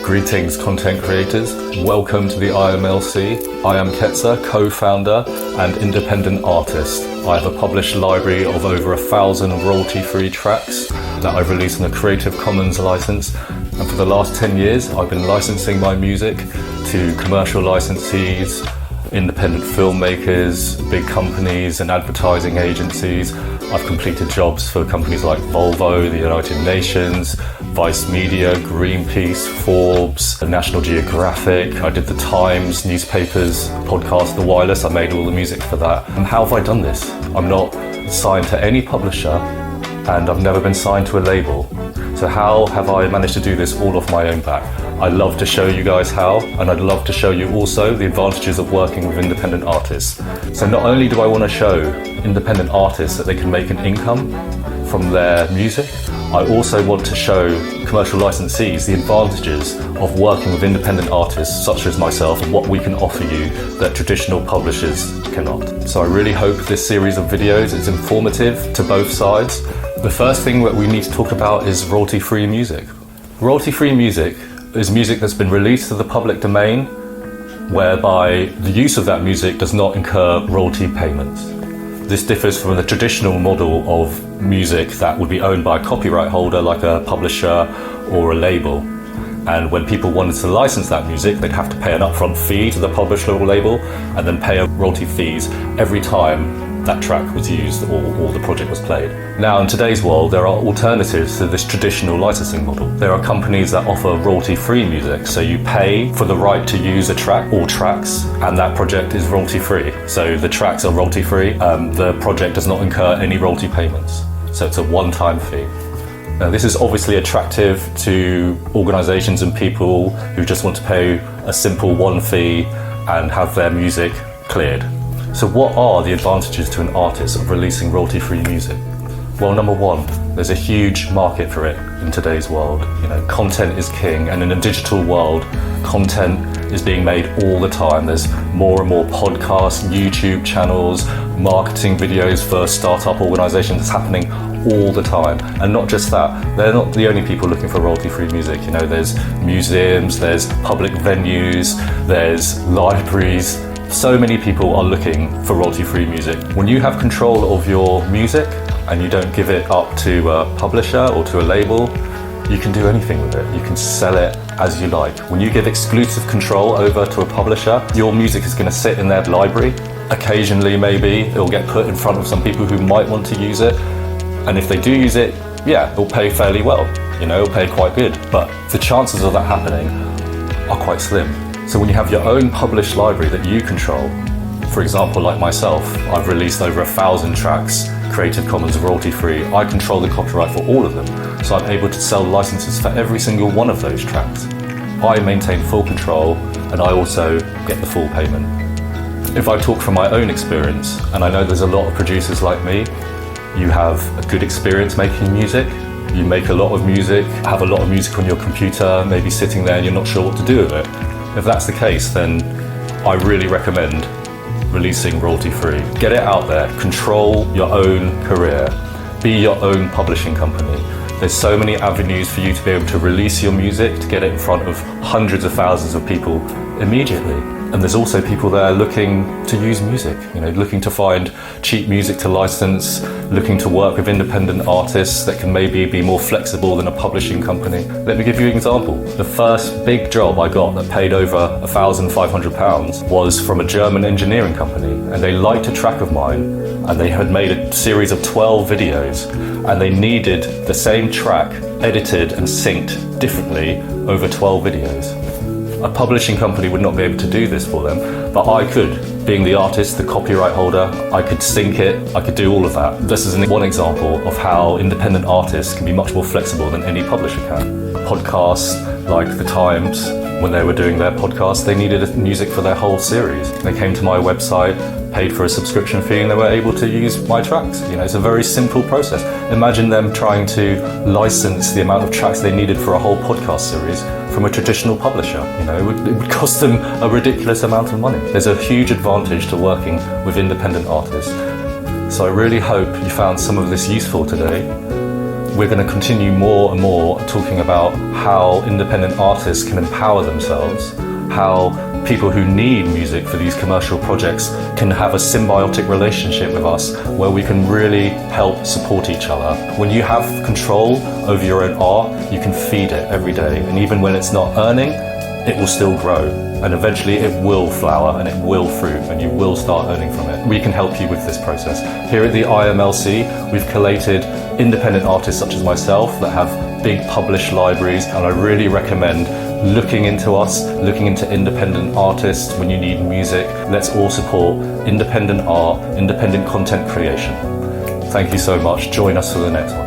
Greetings, content creators. Welcome to the IMLC. I am Ketsa, co-founder and independent artist. I have a published library of over 1,000 royalty-free tracks that I've released on a Creative Commons license. And for the last 10 years, I've been licensing my music to commercial licensees, independent filmmakers, big companies and advertising agencies. I've completed jobs for companies like Volvo, the United Nations, Vice Media, Greenpeace, Forbes, National Geographic. I did the Times, newspapers, podcast, The Wireless. I made all the music for that. And how have I done this? I'm not signed to any publisher and I've never been signed to a label. So how have I managed to do this all off my own back? I'd love to show you guys how, and I'd love to show you also the advantages of working with independent artists. So not only do I want to show independent artists that they can make an income from their music, I also want to show commercial licensees the advantages of working with independent artists such as myself and what we can offer you that traditional publishers cannot. So I really hope this series of videos is informative to both sides. The first thing that we need to talk about is royalty-free music. Royalty-free music is music that's been released to the public domain, whereby the use of that music does not incur royalty payments. This differs from the traditional model of music that would be owned by a copyright holder like a publisher or a label. And when people wanted to license that music, they'd have to pay an upfront fee to the publisher or label and then pay royalty fees every time that track was used or the project was played. Now in today's world, there are alternatives to this traditional licensing model. There are companies that offer royalty-free music, so you pay for the right to use a track or tracks, and that project is royalty-free. So the tracks are royalty-free, the project does not incur any royalty payments. So it's a one-time fee. Now this is obviously attractive to organizations and people who just want to pay a simple one fee and have their music cleared. So what are the advantages to an artist of releasing royalty-free music? Well, number one, there's a huge market for it in today's world. You know, content is king, and in a digital world, content is being made all the time. There's more and more podcasts, YouTube channels, marketing videos for startup organizations. It's happening all the time. And not just that, they're not the only people looking for royalty-free music. You know, there's museums, there's public venues, there's libraries. So many people are looking for royalty-free music. When you have control of your music and you don't give it up to a publisher or to a label, you can do anything with it. You can sell it as you like. When you give exclusive control over to a publisher, your music is going to sit in their library. Occasionally, maybe it'll get put in front of some people who might want to use it. And if they do use it, yeah, it'll pay fairly well. You know, it'll pay quite good. But the chances of that happening are quite slim. So when you have your own published library that you control, for example, like myself, I've released over 1,000 tracks, Creative Commons royalty-free. I control the copyright for all of them, so I'm able to sell licenses for every single one of those tracks. I maintain full control, and I also get the full payment. If I talk from my own experience, and I know there's a lot of producers like me, you have a good experience making music, you make a lot of music, have a lot of music on your computer, maybe sitting there and you're not sure what to do with it. If that's the case, then I really recommend releasing royalty-free. Get it out there, control your own career, be your own publishing company. There's so many avenues for you to be able to release your music, to get it in front of hundreds of thousands of people immediately. And there's also people there looking to use music, you know, looking to find cheap music to license, looking to work with independent artists that can maybe be more flexible than a publishing company. Let me give you an example. The first big job I got that paid over £1,500 was from a German engineering company, and they liked a track of mine, and they had made a series of 12 videos, and they needed the same track edited and synced differently over 12 videos. A publishing company would not be able to do this for them, but I could. Being the artist, the copyright holder, I could sync it, I could do all of that. This is one example of how independent artists can be much more flexible than any publisher can. Podcasts like The Times, when they were doing their podcast, they needed music for their whole series. They came to my website, paid for a subscription fee, and they were able to use my tracks. You know, it's a very simple process. Imagine them trying to license the amount of tracks they needed for a whole podcast series from a traditional publisher. You know, it would cost them a ridiculous amount of money. There's a huge advantage to working with independent artists. So I really hope you found some of this useful today. We're going to continue more and more talking about how independent artists can empower themselves, how people who need music for these commercial projects can have a symbiotic relationship with us where we can really help support each other. When you have control over your own art, you can feed it every day, and even when it's not earning, it will still grow, and eventually it will flower and it will fruit and you will start earning from it. We can help you with this process. Here at the IMLC, we've collated independent artists such as myself that have big published libraries, and I really recommend looking into us, looking into independent artists when you need music. Let's all support independent art, independent content creation. Thank you so much. Join us for the next one.